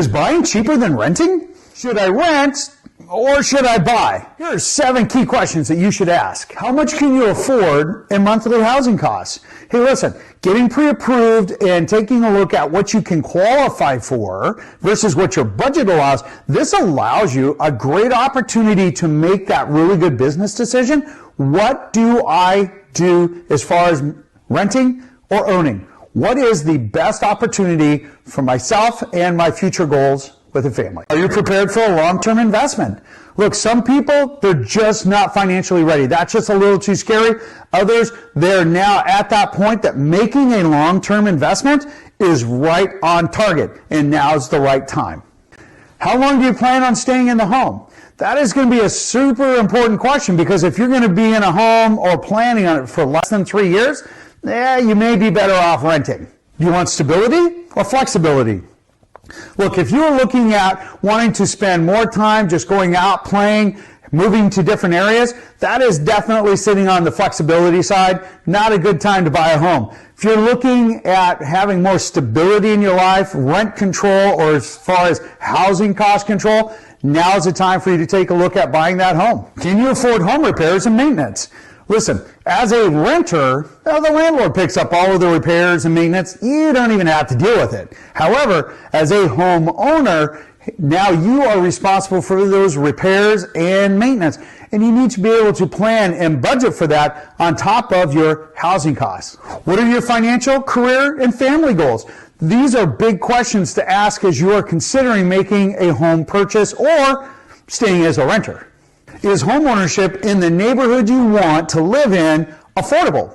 Is buying cheaper than renting? Should I rent or should I buy? Here are 7 key questions that you should ask. How much can you afford in monthly housing costs? Hey, listen, getting pre-approved and taking a look at what you can qualify for versus what your budget allows, this allows you a great opportunity to make that really good business decision. What do I do as far as renting or owning? What is the best opportunity for myself and my future goals with a family? Are you prepared for a long-term investment? Look, some people, they're just not financially ready. That's just a little too scary. Others, they're now at that point that making a long-term investment is right on target, and now's the right time. How long do you plan on staying in the home? That is going to be a super important question, because if you're going to be in a home or planning on it for less than 3 years, you may be better off renting. Do you want stability or flexibility? Look, if you're looking at wanting to spend more time just going out, playing, moving to different areas, that is definitely sitting on the flexibility side. Not a good time to buy a home. If you're looking at having more stability in your life, rent control, or as far as housing cost control, now's the time for you to take a look at buying that home. Can you afford home repairs and maintenance? Listen, as a renter, the landlord picks up all of the repairs and maintenance. You don't even have to deal with it. However, as a homeowner, now you are responsible for those repairs and maintenance, and you need to be able to plan and budget for that on top of your housing costs. What are your financial, career, and family goals? These are big questions to ask as you are considering making a home purchase or staying as a renter. Is homeownership in the neighborhood you want to live in affordable?